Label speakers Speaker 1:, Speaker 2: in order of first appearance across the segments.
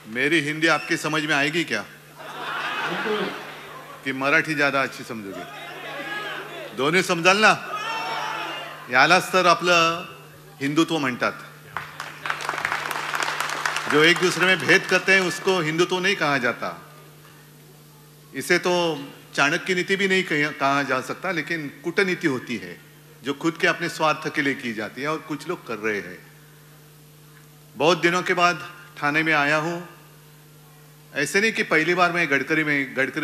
Speaker 1: मेरी हिंदी आपकी समझ में आएगी क्या कि मराठी ज्यादा अच्छी समजोगे? दोन्ही समजाल ना? यालाच तर आपलं हिंदुत्व म्हणतात. जो एक दूसरे में भेद करते हैं उसको हिंदुत्व नहीं कहा जाता. इसे तो चाणक्य नीति भी नहीं कहा जा सकता, लेकिन कूटनीति होती है जो खुद के अपने स्वार्थ के लिए की जाती है और कुछ लोग कर रहे हैं. बहुत दिनों के बाद ठाणे में आया हूं. ऐसे नहीं कि पहली बार मैं गडकरी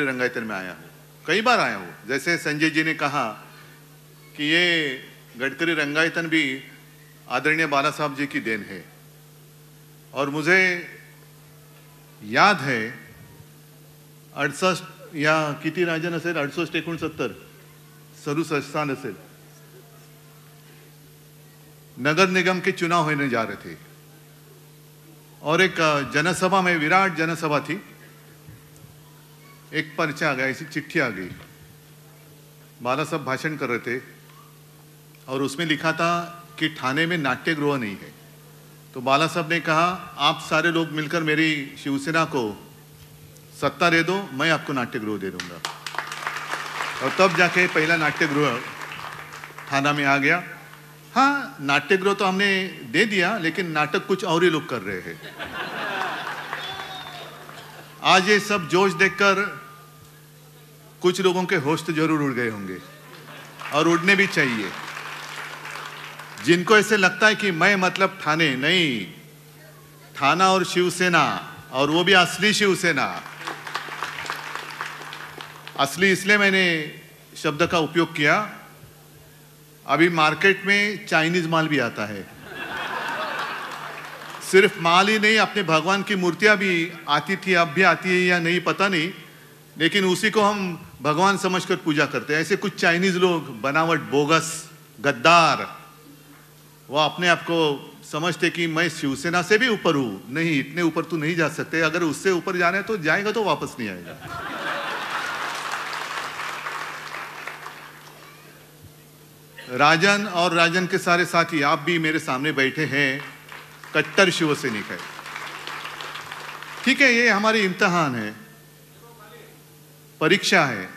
Speaker 1: रंगायतन में आया हूं, कई बार आया हूं. जैसे संजय जी ने कहा कि ये गडकरी रंगायतन भी आदरणीय बाला साहब जी की देन है. और मुझे याद है 68 या किती राजन असेल, 68 69 67 असेल, नगर निगम के चुनाव होने जा रहे थे और एक जनसभा में, विराट जनसभा थी, एक पर्चा आ गया, ऐसी चिट्ठी आ गई. बाला साहब भाषण कर रहे थे और उसमें लिखा था कि ठाणे में नाट्यगृह नहीं है. तो बाला साहब ने कहा, आप सारे लोग मिलकर मेरी शिवसेना को सत्ता दे दो, मैं आपको नाट्यगृह दे दूंगा. और तब जाके पहला नाट्यगृह ठाणा में आ गया. हाँ, नाट्यगृह तो हमने दे दिया, लेकिन नाटक कुछ और ही लोग कर रहे हैं. आज ये सब जोश देखकर कुछ लोगों के होश तो जरूर उड़ गए होंगे और उड़ने भी चाहिए. जिनको ऐसे लगता है कि मैं मतलब ठाणे नहीं, ठाणा और शिवसेना, और वो भी असली शिवसेना. असली इसलिए मैंने शब्द का उपयोग किया, अभी मार्केट में चाइनीज माल भी आता है. सिर्फ माल ही नहीं, अपने भगवान की मूर्तियां भी आती थी, अब भी आती है या नहीं पता नहीं, लेकिन उसी को हम भगवान समझकर पूजा करते हैं. ऐसे कुछ चाइनीज लोग, बनावट, बोगस, गद्दार, वो अपने आप को समझते कि मैं शिवसेना से भी ऊपर हूं. नहीं, इतने ऊपर तो नहीं जा सकते. अगर उससे ऊपर जाना है तो जाएगा तो वापस नहीं आएगा. राजन और राजन के सारे साथी, आप भी मेरे सामने बैठे हैं, कट्टर शिवसैनिक है. ठीक है, ये हमारी इम्तिहान है, परीक्षा है.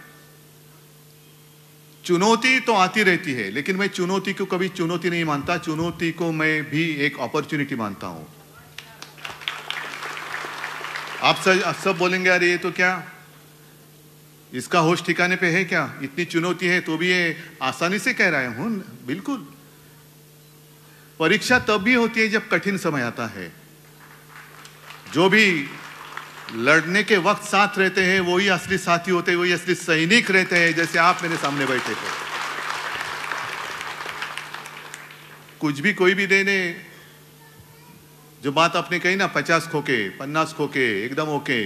Speaker 1: चुनौती तो आती रहती है, लेकिन मैं चुनौती को कभी चुनौती नहीं मानता. चुनौती को मैं भी एक अपॉर्चुनिटी मानता हूं. आप सब बोलेंगे, अरे ये तो क्या, इसका होश ठिकाने पे है क्या, इतनी चुनौती है तो भी ये आसानी से कह रहा हूं. बिल्कुल, परीक्षा तब भी होती है जब कठिन समय आता है. जो भी लड़ने के वक्त साथ रहते हैं वही असली साथी होते हैं, वही असली सैनिक रहते हैं, जैसे आप मेरे सामने बैठे थे. कुछ भी कोई भी देने, जो बात आपने कही ना, 50 खोके 50 खोके एकदम ओके.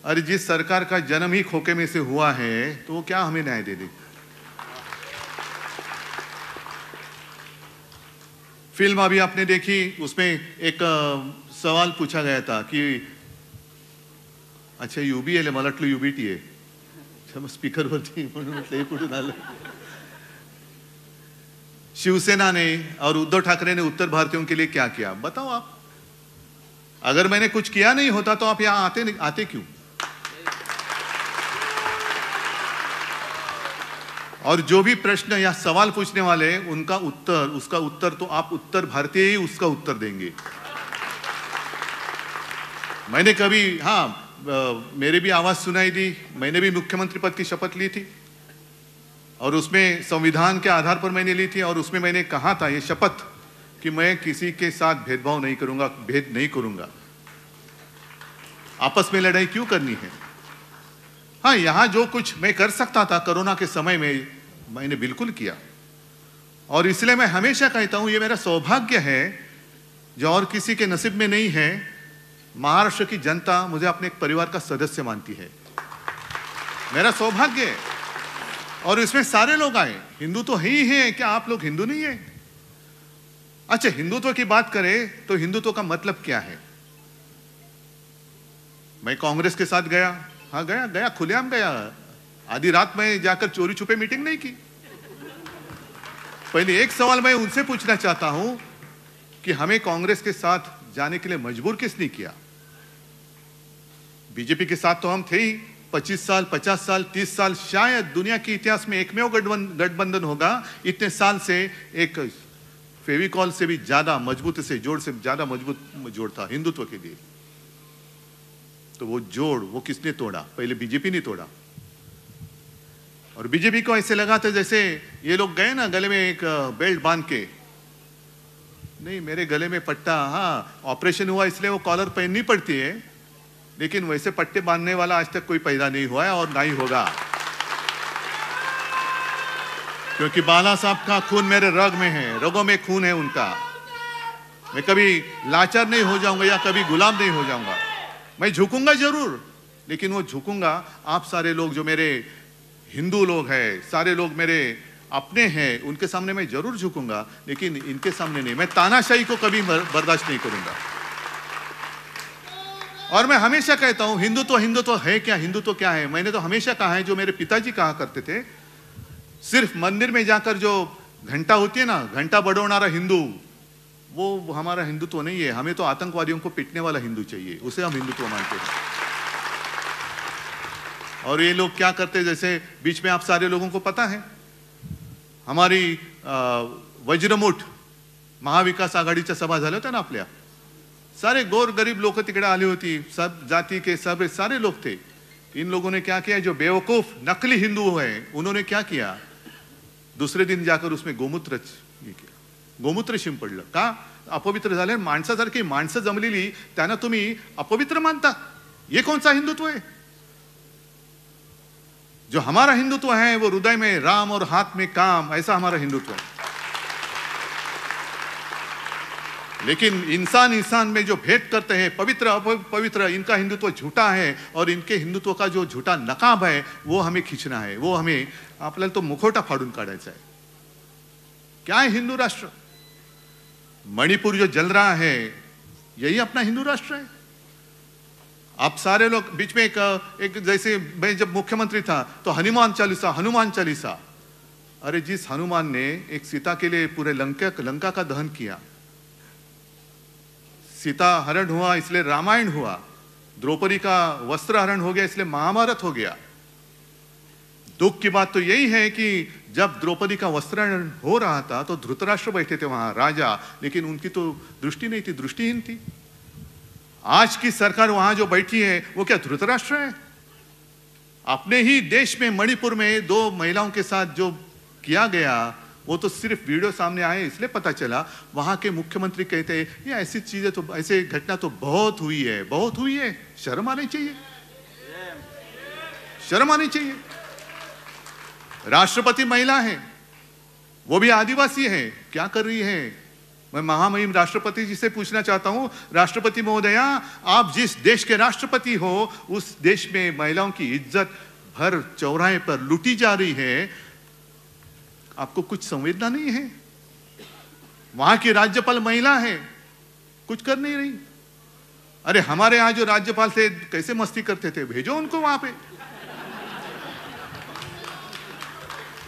Speaker 1: अरे जिस सरकार का जन्म ही खोके में से हुआ है तो वो क्या हमें न्याय दे दे? फिल्म अभी आपने देखी, उसमें एक सवाल पूछा गया था कि अच्छा युबी आहे, मला वाटलं युबीटी आहे. स्पीकरवरती म्हणून म्हटलं हे कुठून आलं. शिवसेना ने और उद्धव ठाकरे ने उत्तर भारतीयों के लिए क्या किया, बताओ आप. अगर मैंने कुछ किया नहीं होता तो आप यहां आते क्यों? और जो भी प्रश्न या सवाल पूछने वाले हैं, उसका उत्तर तो आप उत्तर भारतीय ही उसका उत्तर देंगे. मैंने कभी, हाँ, मेरे भी आवाज सुनाई दी. मैंने भी मुख्यमंत्री पद की शपथ ली थी और उसमें संविधान के आधार पर मैंने ली थी. और उसमें मैंने कहा था ये शपथ कि मैं किसी के साथ भेदभाव नहीं करूंगा, भेद नहीं करूंगा. आपस में लड़ाई क्यों करनी है? हाँ, यहां जो कुछ मैं कर सकता था कोरोना के समय में, मैंने बिल्कुल किया. और इसलिए मैं हमेशा कहता हूं, ये मेरा सौभाग्य है जो और किसी के नसीब में नहीं है. महाराष्ट्र की जनता मुझे अपने एक परिवार का सदस्य मानती है, मेरा सौभाग्य है. और इसमें सारे लोग आए. हिंदू तो ही है, क्या आप लोग हिंदू नहीं है? अच्छा, हिंदुत्व की बात करें तो हिंदुत्व का मतलब क्या है? मैं कांग्रेस के साथ गया, हाँ गया, खुलेआम गया. आधी रात में जाकर चोरी छुपे मीटिंग नहीं की. पहले एक सवाल मैं उनसे पूछना चाहता हूं कि हमें कांग्रेस के साथ जाने के लिए मजबूर किसने किया? बीजेपी के साथ तो हम थे ही 25 साल, 50 साल, 30 साल, शायद दुनिया के इतिहास में एकमेव गठबंधन होगा इतने साल से एक फेविकॉल से भी ज्यादा मजबूत से जोड़ से ज्यादा मजबूत जोड़ था हिंदुत्व के लिए। तो वो जोड़ वो किसने तोड़ा? पहले बीजेपी ने तोड़ा। और बीजेपी को ऐसे लगा था जैसे ये लोग गए ना गले में एक बेल्ट बांध के, नहीं मेरे गले में पट्टा, हाँ ऑपरेशन हुआ इसलिए वो कॉलर पहननी पड़ती है, लेकिन वैसे पट्टे बांधने वाला आज तक कोई पैदा नहीं हुआ है और ना ही होगा, क्योंकि बाला साहब का खून मेरे रग में है, रगों में खून है उनका। मैं कभी लाचार नहीं हो जाऊंगा या कभी गुलाम नहीं हो जाऊंगा। मैं झुकूंगा जरूर, लेकिन वो झुकूंगा आप सारे लोग जो मेरे हिंदू लोग हैं, सारे लोग मेरे अपने हैं, उनके सामने मैं जरूर झुकूंगा, लेकिन इनके सामने नहीं। मैं तानाशाही को कभी बर्दाश्त नहीं करूंगा। और मैं हमेशा कहता हूं हिंदुत्व हिंदुत्व है क्या, हिंदुत्व क्या है? मैंने तो हमेशा कहा है, जो मेरे पिताजी कहा करते थे, सिर्फ मंदिर में जाकर जो घंटा होती है ना, घंटा बड़ोनारा हिंदू, वो हमारा हिंदुत्व नहीं है। हमें तो आतंकवादियों को पिटने वाला हिंदू चाहिए, उसे हम हिंदुत्व मानते हैं। और ये लोग क्या करते, जैसे बीच में आप सारे लोगों को पता है, हमारी वज्रमुठ महाविकास आघाडीच्या सभा झाल्या होत्या ना आपल्या, सारे गोर गरीब लोग तिकडे आली होती, सब जाति के सब सारे लोग थे। इन लोगों ने क्या किया, जो बेवकूफ नकली हिंदू हैं उन्होंने क्या किया, दूसरे दिन जाकर उसमें गोमूत्र शिंपडलं। का? अपवित्र झाले, माणसासारखी माणसं जमलेली त्यांना तुम्ही अपवित्र मानता? ये कौन सा हिंदुत्व है? जो हमारा हिंदुत्व है वो हृदय में राम और हाथ में काम, ऐसा हमारा हिंदुत्व है। लेकिन इंसान इंसान में जो भेद करते हैं, पवित्र अपवित्र, इनका हिंदुत्व झूठा है। और इनके हिंदुत्व का जो झूठा नकाब है वो हमें खींचना है, वो हमें आपल्याला तो मुखवटा फाडून काढायचा है। क्या है हिंदू राष्ट्र? मणिपुर जो जल रहा है यही अपना हिंदू राष्ट्र है। आप सारे लोग बीच में एक जैसे मैं जब मुख्यमंत्री था तो हनुमान चालीसा, अरे जिस हनुमान ने एक सीता के लिए पूरे लंका का दहन किया, सीता हरण हुआ इसलिए रामायण हुआ, द्रौपदी का वस्त्र हरण हो गया इसलिए महाभारत हो गया। दुख की बात तो यही है कि जब द्रौपदी का वस्त्र हरण हो रहा था तो धृतराष्ट्र बैठे थे वहां राजा, लेकिन उनकी तो दृष्टि नहीं थी, दृष्टिहीन थी। आज की सरकार वहां जो बैठी है वो क्या धृतराष्ट्र है? अपने ही देश में मणिपुर में 2 महिलाओं के साथ जो किया गया वो तो सिर्फ वीडियो सामने आए इसलिए पता चला। वहां के मुख्यमंत्री कहते हैं ये ऐसी चीजें तो, ऐसे घटना तो बहुत हुई है, बहुत हुई है। शर्म आनी चाहिए, शर्म आनी चाहिए। राष्ट्रपति महिला है, वो भी आदिवासी है, क्या कर रही है? मैं महामहिम राष्ट्रपति जी से पूछना चाहता हूं, राष्ट्रपति महोदया, आप जिस देश के राष्ट्रपति हो उस देश में महिलाओं की इज्जत भर चौराहे पर लूटी जा रही है, आपको कुछ संवेदना नहीं है? वहां की राज्यपाल महिला है, कुछ कर नहीं रही। अरे हमारे यहां जो राज्यपाल थे कैसे मस्ती करते थे, भेजो उनको वहां पे।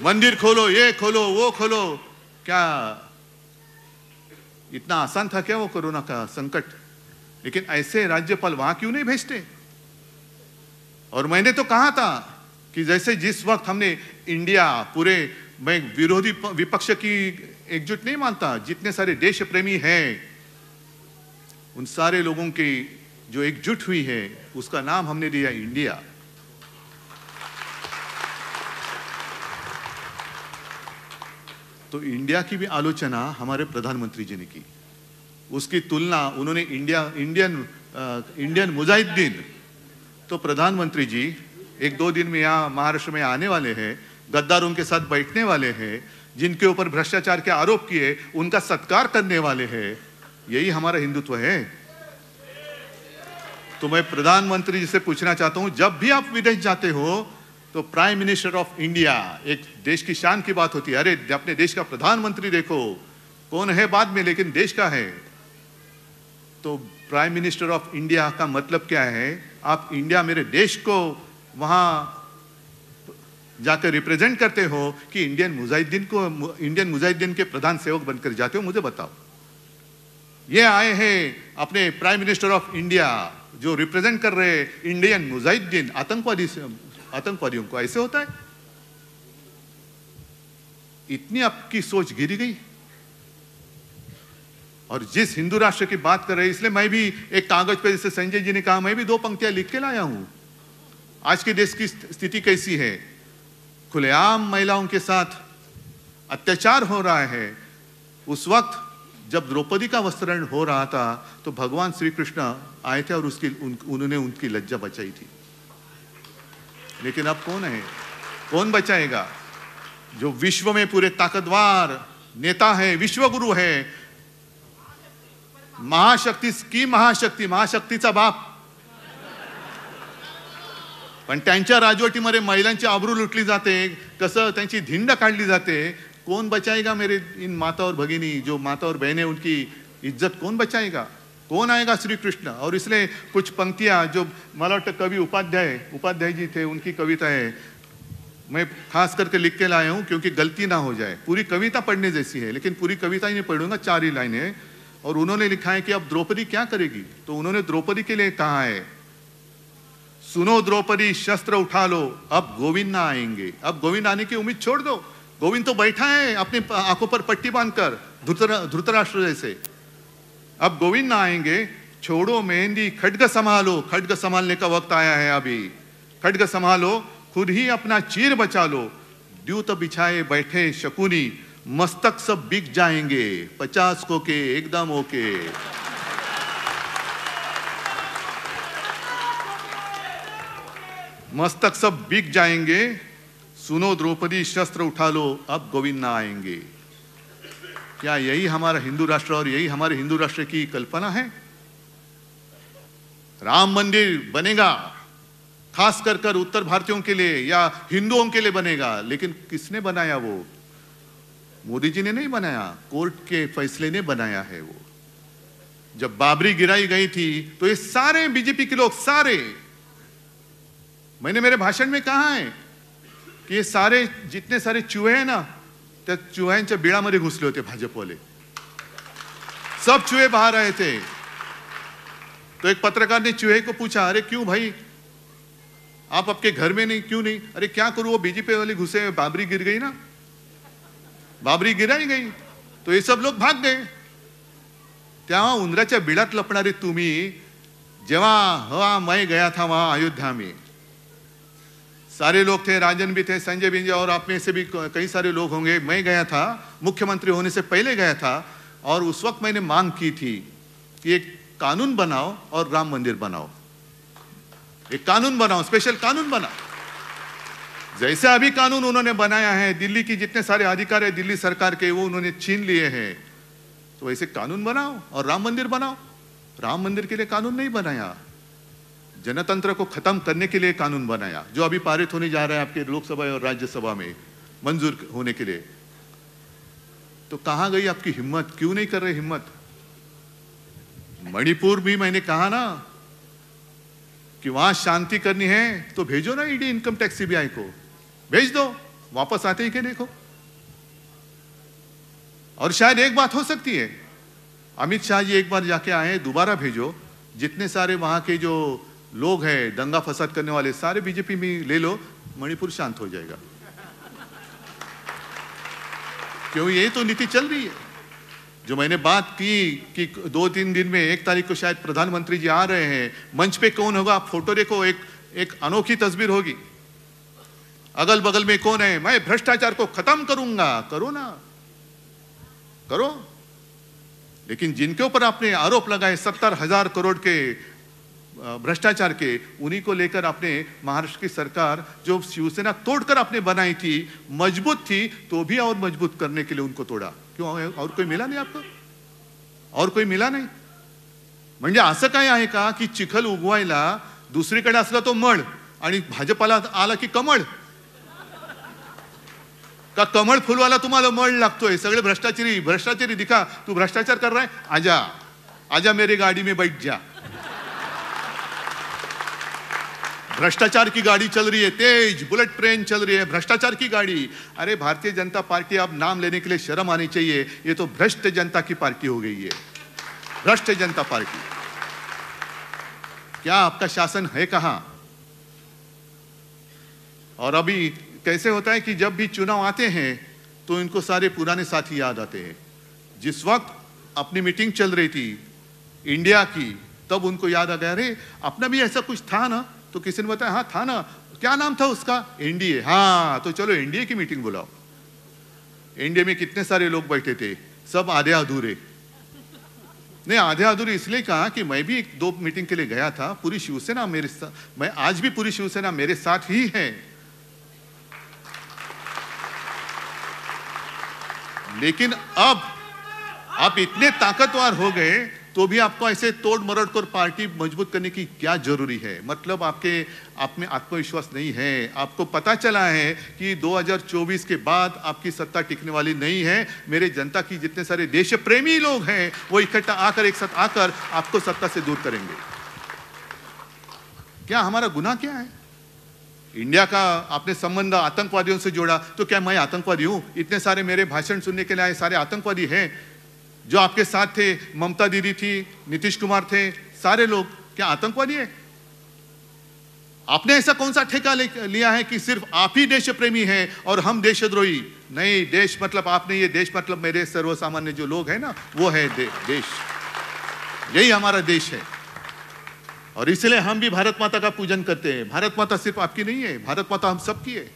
Speaker 1: मंदिर खोलो, ये खोलो, वो खोलो, क्या इतना आसान था क्या वो कोरोना का संकट? लेकिन ऐसे राज्यपाल वहां क्यों नहीं भेजते? और मैंने तो कहा था कि जैसे जिस वक्त हमने इंडिया पूरे, मैं विरोधी विपक्ष की एकजुट नहीं मानता, जितने सारे देश प्रेमी हैं उन सारे लोगों की जो एकजुट हुई है उसका नाम हमने दिया इंडिया। तो इंडिया की भी आलोचना हमारे प्रधानमंत्री जी ने की, उसकी तुलना उन्होंने इंडियन मुजाहिदीन। तो प्रधानमंत्री जी 1-2 दिन में यहाँ महाराष्ट्र में आने वाले हैं, गद्दारों के साथ बैठने वाले हैं, जिनके ऊपर भ्रष्टाचार के आरोप किए उनका सत्कार करने वाले हैं। यही हमारा हिंदुत्व है। तो मैं प्रधानमंत्री जी से पूछना चाहता हूं, जब भी आप विदेश जाते हो तो प्राइम मिनिस्टर ऑफ इंडिया, एक देश की शान की बात होती है। अरे अपने देश का प्रधानमंत्री देखो, कौन है बाद में, लेकिन देश का है। तो प्राइम मिनिस्टर ऑफ इंडिया का मतलब क्या है? आप इंडिया, मेरे देश को वहां जाकर रिप्रेजेंट करते हो कि इंडियन मुजाहिदीन के प्रधान सेवक बनकर जाते हो? मुझे बताओ। ये आए हैं अपने प्राइम मिनिस्टर ऑफ इंडिया जो रिप्रेजेंट कर रहे इंडियन मुजाहिदीन आतंकवादियों को, ऐसे होता है? इतनी आपकी सोच गिरी गई। और जिस हिंदू राष्ट्र की बात कर रहे हैं, इसलिए मैं भी एक कागज पे, जैसे संजय जी ने कहा, मैं भी 2 पंक्तियां लिख के लाया हूं। आज के देश की स्थिति कैसी है? खुलेआम महिलाओं के साथ अत्याचार हो रहा है। उस वक्त जब द्रौपदी का वस्त्रण हो रहा था तो भगवान श्री कृष्ण आए थे और उन्होंने उनकी लज्जा बचाई थी। लेकिन अब कौन है? कौन बचाएगा? जो विश्व में पूरे ताकतवर नेता है, विश्वगुरु है, महाशक्तीचा बाप, पण त्यांच्या राजवटीमध्ये महिलांची आबरू लुटली जाते, कसं त्यांची धिंड काढली जाते। कौन बचाएगा मेरे इन माता और भगिनी, जो माता और बहनें, उनकी इज्जत कौन बचाएगा? कौन आएगा? श्री कृष्ण। और इसलिए कुछ पंक्तियां जो मला वाटतं कवि उपाध्याय जी थे, उनकी कविता है, मैं खास करके लिख के लाया हूं क्योंकि गलती ना हो जाए। पूरी कविता पढ़ने जैसी है, लेकिन पूरी कविता ही नहीं पढ़ूंगा, 4 ही लाइनें। और उन्होंने लिखा है कि अब द्रौपदी क्या करेगी? तो उन्होंने द्रौपदी के लिए कहा है, सुनो द्रौपदी शस्त्र उठा लो, अब गोविंद ना आएंगे। अब गोविंद आने की उम्मीद छोड़ दो। गोविंद तो बैठा है अपनी आंखों पर पट्टी बांधकर, धृतराष्ट्र जैसे। अब गोविंद ना आएंगे, छोड़ो मेहंदी, खड्ग संभालो। खड्ग संभालने का वक्त आया है अभी। खड्ग संभालो, खुद ही अपना चीर बचा लो। द्यूत बिछाए बैठे शकुनी, मस्तक सब बिक जाएंगे, 50 को के एकदम ओके। मस्तक सब बिक जाएंगे, सुनो द्रौपदी शस्त्र उठा लो, अब गोविंद ना आएंगे। क्या यही हमारा हिंदू राष्ट्र और यही हमारे हिंदू राष्ट्र की कल्पना है? राम मंदिर बनेगा खास कर उत्तर भारतीयों के लिए या हिंदुओं के लिए बनेगा, लेकिन किसने बनाया? वो मोदी जी ने नहीं बनाया, कोर्ट के फैसले ने बनाया है। वो जब बाबरी गिराई गई थी तो ये सारे बीजेपी के लोग, सारे, मैंने मेरे भाषण में कहा है कि ये सारे जितने सारे चूहे हैं ना, त्या चुह्यांच्या बिळामध्ये घुसले होते भाजपवाले। सब चूहे बाहर आए थे। तो एक पत्रकार ने चूहे को पूछा, अरे क्यों भाई, आप आपके घर में नहीं, क्यों नहीं? अरे क्या करूं, वो बीजेपी वाले घुसे, बाबरी गिर गई ना, बाबरी गिराई गई, तो ये सब लोग भाग गए। तेव्हा उंदराच्या बिळात लपणारे तुम्ही, जेव्हा मैं गया था वहां अयोध्या में, सारे लोग थे, राजन भी थे, संजय भी, और आप में से भी कई सारे लोग होंगे। मैं गया था, मुख्यमंत्री होने से पहले गया था, और उस वक्त मैंने मांग की थी कि एक कानून बनाओ और राम मंदिर बनाओ, एक कानून बनाओ, स्पेशल कानून बनाओ। जैसे अभी कानून उन्होंने बनाया है, दिल्ली की जितने सारे अधिकार है दिल्ली सरकार के, वो उन्होंने छीन लिए हैं, तो वैसे कानून बनाओ और राम मंदिर बनाओ। राम मंदिर के लिए कानून नहीं बनाया, जनतंत्र को खत्म करने के लिए कानून बनाया, जो अभी पारित होने जा रहा है आपके लोकसभा और राज्यसभा में मंजूर होने के लिए। तो कहां गई आपकी हिम्मत? क्यों नहीं कर रहे हिम्मत? मणिपुर भी मैंने कहा ना कि वहां शांति करनी है तो भेजो ना ईडी, इनकम टैक्स, सीबीआई को भेज दो, वापस आते ही के देखो। और शायद एक बात हो सकती है, अमित शाह जी एक बार जाके आए, दोबारा भेजो, जितने सारे वहां के जो लोग हैं दंगा फसाद करने वाले, सारे बीजेपी में ले लो, मणिपुर शांत हो जाएगा। क्यों? ये तो नीति चल रही है। जो मैंने बात की कि 2-3 दिन में 1 तारीख को शायद प्रधानमंत्री जी आ रहे हैं, मंच पे कौन होगा, आप फोटो देखो, एक अनोखी तस्वीर होगी। अगल बगल में कौन है, मैं भ्रष्टाचार को खत्म करूंगा। करो ना, करो। लेकिन जिनके ऊपर आपने आरोप लगाए 70,000 करोड़ के भ्रष्टाचार के, उन्हीं को लेकर आपने महाराष्ट्र की सरकार जो शिवसेना तोड़कर आपने बनाई थी, मजबूत थी, तो भी और मजबूत करने के लिए उनको तोडा। क्यों? और कोई मिला नहीं आपको? और कोई मिला नाही? म्हणजे असं काय आहे का की चिखल उगवायला दुसरीकडे असला तो मळ आणि भाजपाला आला की कमळ? का कमळ फुलवाला तुम्हाला मळ लागतोय? सगळे भ्रष्टाचारी दिखा, तू भ्रष्टाचार कर रहा है, आजा आजा मेरी गाड़ी में बैठ जा। भ्रष्टाचार की गाड़ी चल रही है, तेज बुलेट ट्रेन चल रही है, भ्रष्टाचार की गाड़ी। अरे भारतीय जनता पार्टी, अब नाम लेने के लिए शर्म आनी चाहिए, ये तो भ्रष्ट जनता की पार्टी हो गई है, भ्रष्ट जनता पार्टी। क्या आपका शासन है कहां? और अभी कैसे होता है कि जब भी चुनाव आते हैं तो इनको सारे पुराने साथी याद आते हैं। जिस वक्त अपनी मीटिंग चल रही थी इंडिया की, तब उनको याद आ गया, अरे अपना भी ऐसा कुछ था ना। तो किसी ने बताया, हाँ था ना, क्या नाम था उसका? एनडीए। हाँ, तो चलो एनडीए की मीटिंग बुलाओ। एनडीए में कितने सारे लोग बैठे थे, सब आधे अधूरे। नहीं, आधे अधूरे इसलिए कहा कि मैं भी 2 मीटिंग के लिए गया था, पूरी शिवसेना मेरे साथ, मैं आज भी पूरी शिवसेना मेरे साथ ही है। लेकिन अब आप इतने ताकतवर हो गए तो भी आपको ऐसे तोड़ मरोड़ कर पार्टी मजबूत करने की क्या जरूरी है? मतलब आप में आत्मविश्वास नहीं है। आपको पता चला है कि 2024 के बाद आपकी सत्ता टिकने वाली नहीं है। मेरे जनता की जितने सारे देश प्रेमी लोग हैं वो इकट्ठा आकर, एक साथ आकर आपको सत्ता से दूर करेंगे। क्या हमारा गुनाह क्या है? इंडिया का आपने संबंध आतंकवादियों से जोड़ा, तो क्या मैं आतंकवादी हूं? इतने सारे मेरे भाषण सुनने के लिए आए सारे आतंकवादी हैं जो आपके साथ थे? ममता दीदी थी, नीतीश कुमार थे, सारे लोग क्या आतंकवादी है? आपने ऐसा कौन सा ठेका लिया है कि सिर्फ आप ही देश प्रेमी हैं और हम देशद्रोही? नहीं, देश मतलब आपने, ये देश मतलब मेरे सर्वसामान्य जो लोग हैं ना, वो है देश। यही हमारा देश है और इसलिए हम भी भारत माता का पूजन करते हैं। भारत माता सिर्फ आपकी नहीं है, भारत माता हम सबकी है।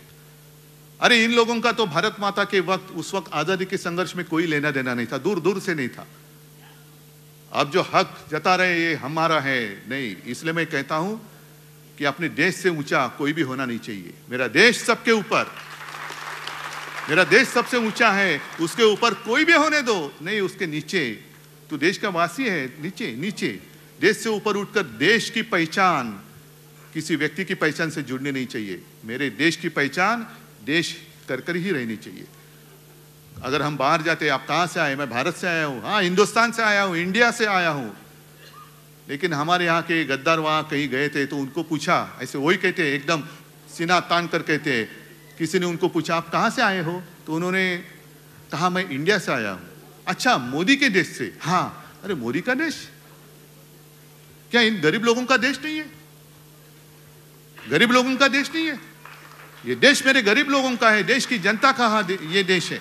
Speaker 1: अरे इन लोगों का तो भारत माता के वक्त, उस वक्त आजादी के संघर्ष में कोई लेना देना नहीं था, दूर दूर से नहीं था। अब जो हक जता रहे ये हमारा है नहीं। इसलिए मैं कहता हूं कि अपने देश से ऊंचा कोई भी होना नहीं चाहिए। मेरा देश सबके ऊपर, मेरा देश सबसे ऊंचा है, उसके ऊपर कोई भी होने दो, नहीं उसके नीचे। तू देश का वासी है, नीचे नीचे। देश से ऊपर उठकर देश की पहचान किसी व्यक्ति की पहचान से जुड़नी नहीं चाहिए। मेरे देश की पहचान देश कर ही रहनी चाहिए। अगर हम बाहर जाते, आप कहां से आए? मैं भारत से आया हूं। हाँ, हिंदुस्तान से आया हूं, इंडिया से आया हूं। लेकिन हमारे यहाँ के गद्दार वहां कहीं गए थे तो उनको पूछा, ऐसे वही कहते, एकदम सीना तान कर कहते, किसी ने उनको पूछा आप कहां से आए हो? तो उन्होंने कहा मैं इंडिया से आया हूं। अच्छा, मोदी के देश से? हाँ। अरे मोदी का देश? क्या इन गरीब लोगों का देश नहीं है? गरीब लोगों का देश नहीं है? ये देश मेरे गरीब लोगों का है, देश की जनता का ये देश है।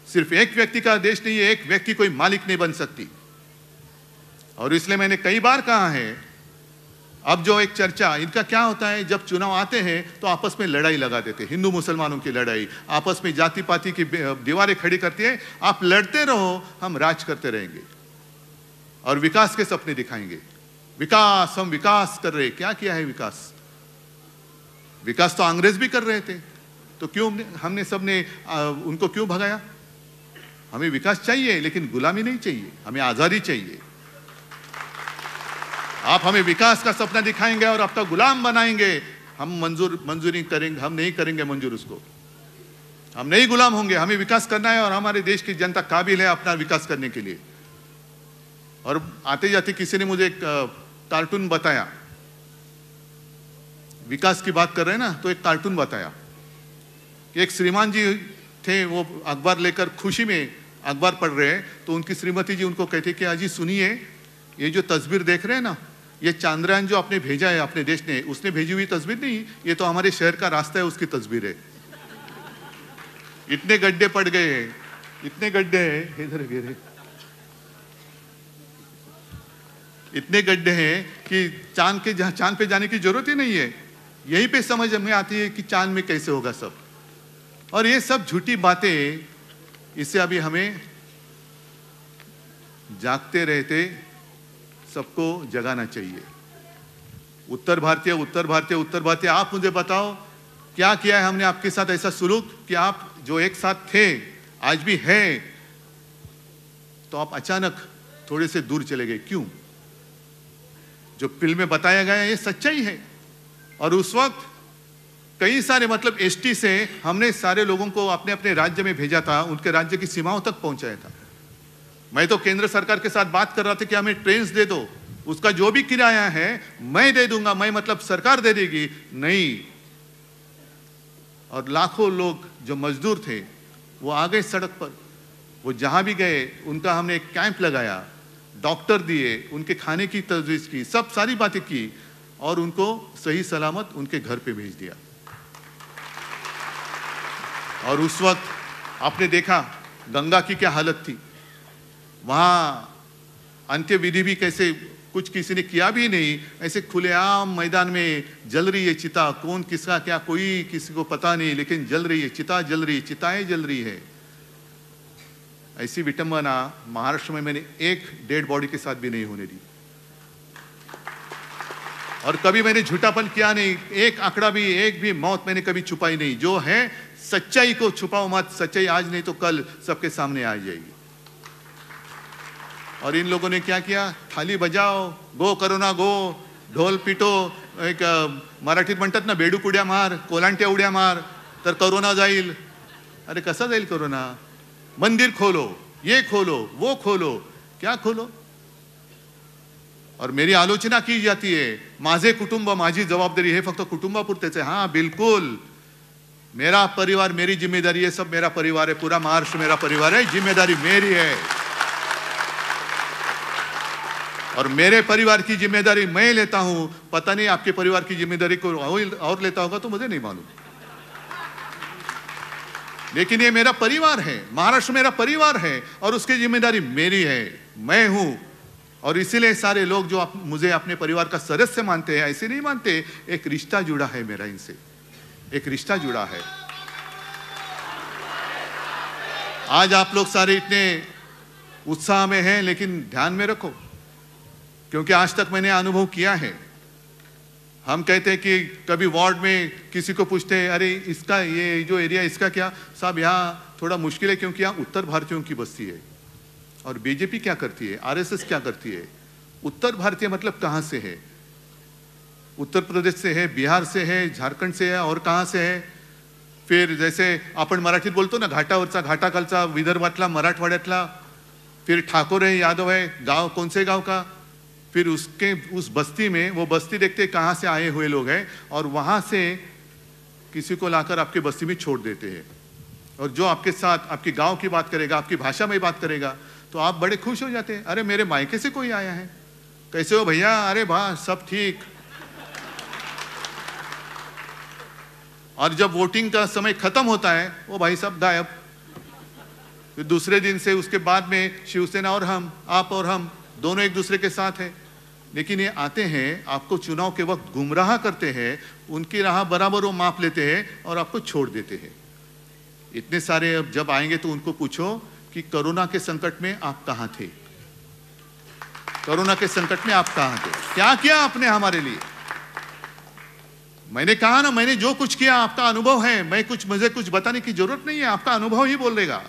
Speaker 1: सिर्फ एक व्यक्ति का देश नहीं है, एक व्यक्ति कोई मालिक नहीं बन सकती। और इसलिए मैंने कई बार कहा है, अब जो एक चर्चा इनका क्या होता है, जब चुनाव आते हैं तो आपस में लड़ाई लगा देते, हिंदू मुसलमानों की लड़ाई, आपस में जाति पाति की दीवारें खड़ी करती है। आप लड़ते रहो, हम राज करते रहेंगे और विकास के सपने दिखाएंगे। विकास, हम विकास कर रहे। क्या किया है विकास? विकास तो अंग्रेज भी कर रहे थे, तो क्यों हमने सबने उनको क्यों भगाया? हमें विकास चाहिए लेकिन गुलामी नहीं चाहिए, हमें आजादी चाहिए। आप हमें विकास का सपना दिखाएंगे और आपका गुलाम बनाएंगे, हम मंजूरी करेंगे? हम नहीं करेंगे मंजूर उसको। हम नहीं गुलाम होंगे, हमें विकास करना है और हमारे देश की जनता काबिल है अपना विकास करने के लिए। और आते जाते किसी ने मुझे एक कार्टून बताया, विकास की बात कर रहे हैं ना, तो एक कार्टून बताया कि एक श्रीमान जी थे, वो अखबार लेकर खुशी में अखबार पढ़ रहे हैं, तो उनकी श्रीमती जी उनको कहते कि अजी सुनिए, ये जो तस्वीर देख रहे हैं ना, ये चांद्रयान जो आपने भेजा है अपने देश ने, उसने भेजी हुई तस्वीर नहीं, ये तो हमारे शहर का रास्ता है उसकी तस्वीर है। इतने गड्ढे पड़ गए हैं, इतने गड्ढे हैं, इधर गिरे, इतने गड्ढे हैं कि चांद पे जाने की जरूरत ही नहीं है। यहीं पे समझ में आती है कि चांद में कैसे होगा सब। और ये सब झूठी बातें, इससे अभी हमें जागते रहते सबको जगाना चाहिए। उत्तर भारतीय, आप मुझे बताओ क्या किया है हमने आपके साथ ऐसा सुलूक कि आप जो एक साथ थे आज भी हैं, तो आप अचानक थोड़े से दूर चले गए, क्यों? जो फिल्म में बताया गया है ये सच्चाई है। और उस वक्त कई सारे, मतलब एसटी से हमने सारे लोगों को अपने अपने राज्य में भेजा था, उनके राज्य की सीमाओं तक पहुंचाया था। मैं तो केंद्र सरकार के साथ बात कर रहा था कि हमें ट्रेन्स दे दो, उसका जो भी किराया है मैं दे दूंगा, मैं मतलब सरकार दे देगी, नहीं। और लाखों लोग जो मजदूर थे वो आ गए सड़क पर, वो जहां भी गए उनका हमने एक कैंप लगाया डॉक्टर दिए, उनके खाने की तजवीज़ की, सब सारी बातें की और उनको सही सलामत उनके घर पे भेज दिया। और उस वक्त आपने देखा गंगा की क्या हालत थी, वहाँ अंत्य विधि भी कैसे, कुछ किसी ने किया भी नहीं, ऐसे खुलेआम मैदान में जल रही है चिता, कौन किसका क्या कोई किसी को पता नहीं, लेकिन जल रही है, चिता जल रही है, चिताएं जल रही है। ऐसी विटंबना महाराष्ट्र में मैंने एक डेड बॉडी के साथ भी नहीं होने दी। और कभी मैंने झूठापन किया नहीं, एक आंकड़ा भी, एक भी मौत मैंने कभी छुपाई नहीं। जो है सच्चाई को छुपाओ मत, सच्चाई आज नहीं तो कल सबके सामने आ जाएगी। और इन लोगों ने क्या किया, थाली बजाओ, गो करोना गो, ढोल पिटो, एक मराठीत म्हणतात ना बेडूक उड्या मार, कोलांट्या उड्या मार तर करोना जाईल। अरे कसा जाईल करोना? मंदिर खोलो, ये खोलो, वो खोलो, क्या खोलो? और मेरी आलोचना की जाती है, माझे कुटुंब माझी जबाबदारी, हे फक्त कुटुंबापुरतेच आहे। हाँ बिल्कुल, मेरा परिवार मेरी जिम्मेदारी है, सब मेरा परिवार है, पूरा महाराष्ट्र मेरा परिवार है, जिम्मेदारी मेरी है। और मेरे परिवार की जिम्मेदारी मैं लेता हूं, पता नहीं आपके परिवार की जिम्मेदारी को और लेता होगा तो मुझे नहीं मालूम, लेकिन ये मेरा परिवार है, महाराष्ट्र मेरा परिवार है और उसकी जिम्मेदारी मेरी है, मैं हूं। और इसीलिए सारे लोग जो मुझे अपने परिवार का सदस्य मानते हैं, ऐसे नहीं मानते, एक रिश्ता जुड़ा है मेरा इनसे, एक रिश्ता जुड़ा है। आज आप लोग सारे इतने उत्साह में हैं, लेकिन ध्यान में रखो, क्योंकि आज तक मैंने अनुभव किया है। हम कहते हैं कि कभी वार्ड में किसी को पूछते हैं, अरे इसका ये जो एरिया इसका क्या, साहब यहाँ थोड़ा मुश्किल है क्योंकि यहाँ उत्तर भारतीयों की बस्ती है। और बीजेपी क्या करती है, आरएसएस क्या करती है? उत्तर भारतीय मतलब कहाँ से है? उत्तर प्रदेश से है, बिहार से है, झारखंड से है, और कहाँ से है? फिर जैसे आपण मराठीत बोलतो ना, घाटावरचा, घाटाखालचा, विदर्भातला, मराठवाड्यातला, फिर ठाकुर है, यादव है, गांव कौन से गांव का, फिर उसके उस बस्ती में वो बस्ती देखते कहाँ से आए हुए लोग हैं और वहाँ से किसी को लाकर आपके बस्ती में छोड़ देते हैं। और जो आपके साथ आपके गांव की बात करेगा, आपकी भाषा में बात करेगा, तो आप बड़े खुश हो जाते हैं, अरे मेरे मायके से कोई आया है, कैसे हो भैया, अरे वाह सब ठीक। और जब वोटिंग का समय खत्म होता है, वो भाई सब गायब। फिर दूसरे दिन से उसके बाद में शिवसेना और हम, आप और हम दोनों एक दूसरे के साथ हैं। लेकिन ये आते हैं, आपको चुनाव के वक्त गुमराह करते हैं, उनकी राह बराबर वो माप लेते हैं और आपको छोड़ देते हैं। इतने सारे अब जब आएंगे तो उनको पूछो कि कोरोना के संकट में आप कहां थे, कोरोना के संकट में आप कहां थे, क्या किया आपने हमारे लिए? मैंने कहा ना, मैंने जो कुछ किया, आपका अनुभव है, मुझे कुछ बताने की जरूरत नहीं है, आपका अनुभव ही बोलेगा।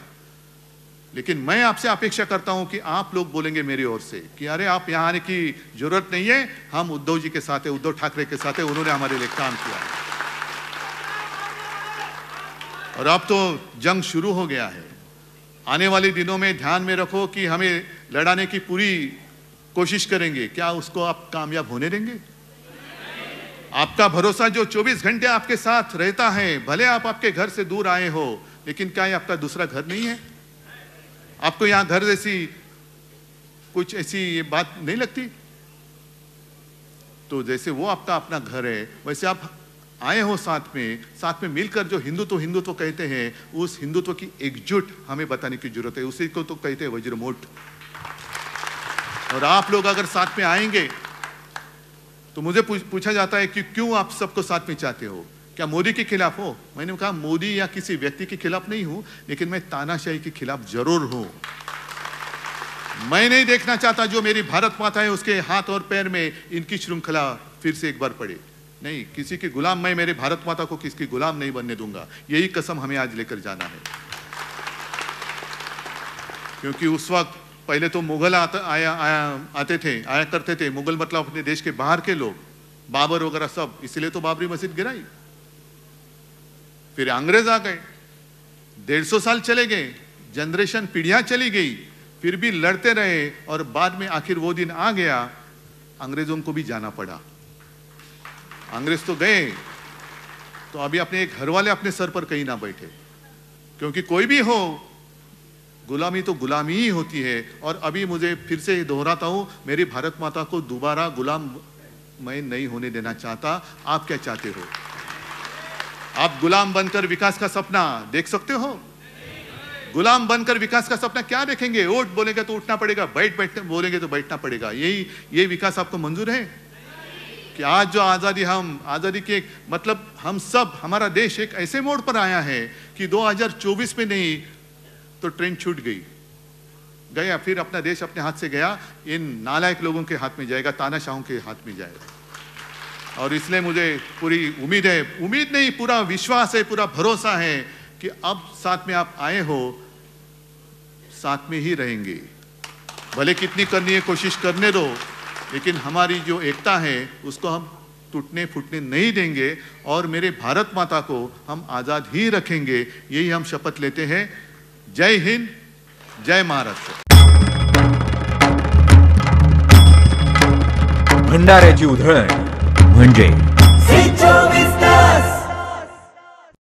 Speaker 1: लेकिन मैं आपसे अपेक्षा करता हूं कि आप लोग बोलेंगे मेरी ओर से कि अरे आप यहां आने की जरूरत नहीं है, हम उद्धव जी के साथ है, उद्धव ठाकरे के साथ है, उन्होंने हमारे लिए काम किया। और अब तो जंग शुरू हो गया है। आने वाले दिनों में ध्यान में रखो कि हमें लड़ाने की पूरी कोशिश करेंगे, क्या उसको आप कामयाब होने देंगे? आपका भरोसा जो 24 घंटे आपके साथ रहता है, भले आप आपके घर से दूर आए हो, लेकिन क्या ये आपका दूसरा घर नहीं है? आपको यहां घर जैसी कुछ ऐसी ये बात नहीं लगती? तो जैसे वो आपका अपना घर है, वैसे आप आए हो साथ में मिलकर जो हिंदुत्व कहते हैं, उस हिंदुत्व की एकजुट हमें बताने की जरूरत है। उसी को तो कहते हैं वज्रमूठ। और आप लोग अगर साथ में आएंगे तो मुझे पूछा जाता है कि क्यों आप सबको साथ में चाहते हो, क्या मोदी के खिलाफ हो? मैंने कहा मोदी या किसी व्यक्ति के खिलाफ नहीं हूं, लेकिन मैं तानाशाही के खिलाफ जरूर हूं। मैं नहीं देखना चाहता जो मेरी भारत माता है उसके हाथ और पैर में इनकी श्रृंखला फिर से एक बार पड़े। नहीं, किसी के गुलाम, मैं मेरे भारत माता को किसी गुलाम नहीं बनने दूंगा। यही कसम हमें आज लेकर जाना है। क्योंकि उस वक्त पहले तो मुगल आते थे, आया करते थे। मुगल मतलब अपने देश के बाहर के लोग, बाबर वगैरह सब, इसलिए तो बाबरी मस्जिद गिराई। फिर अंग्रेज आ गए, 150 साल चले गए, जनरेशन पीढ़ियां चली गई, फिर भी लड़ते रहे और बाद में आखिर वो दिन आ गया, अंग्रेजों को भी जाना पड़ा। अंग्रेज तो गए, तो अभी अपने घर वाले अपने सर पर कहीं ना बैठे, क्योंकि कोई भी हो गुलामी तो गुलामी ही होती है। और अभी मुझे फिर से दोहराता हूँ, मेरी भारत माता को दोबारा गुलाम मैं नहीं होने देना चाहता। आप क्या चाहते हो? आप गुलाम बनकर विकास का सपना देख सकते हो? गुलाम बनकर विकास का सपना क्या देखेंगे? उठ बोलेंगे तो उठना पड़ेगा, बैठ बोलेंगे तो बैठना पड़ेगा। यही विकास आपको मंजूर है? कि आज जो आज़ादी के मतलब हम सब, हमारा देश एक ऐसे मोड़ पर आया है कि 2024 में नहीं तो ट्रेन छूट गया, फिर अपना देश अपने हाथ से गया, इन नालायक लोगों के हाथ में जाएगा, तानाशाहों के हाथ में जाएगा। और इसलिए मुझे पूरी उम्मीद नहीं, पूरा विश्वास है, पूरा भरोसा है कि अब साथ में आप आए हो, साथ में ही रहेंगे। भले कितनी करनी है कोशिश करने दो, लेकिन हमारी जो एकता है उसको हम टूटने फूटने नहीं देंगे और मेरे भारत माता को हम आज़ाद ही रखेंगे। यही हम शपथ लेते हैं। जय हिंद, जय महाराष्ट्र।
Speaker 2: भंडाऱ्याची उधळण म्हणजे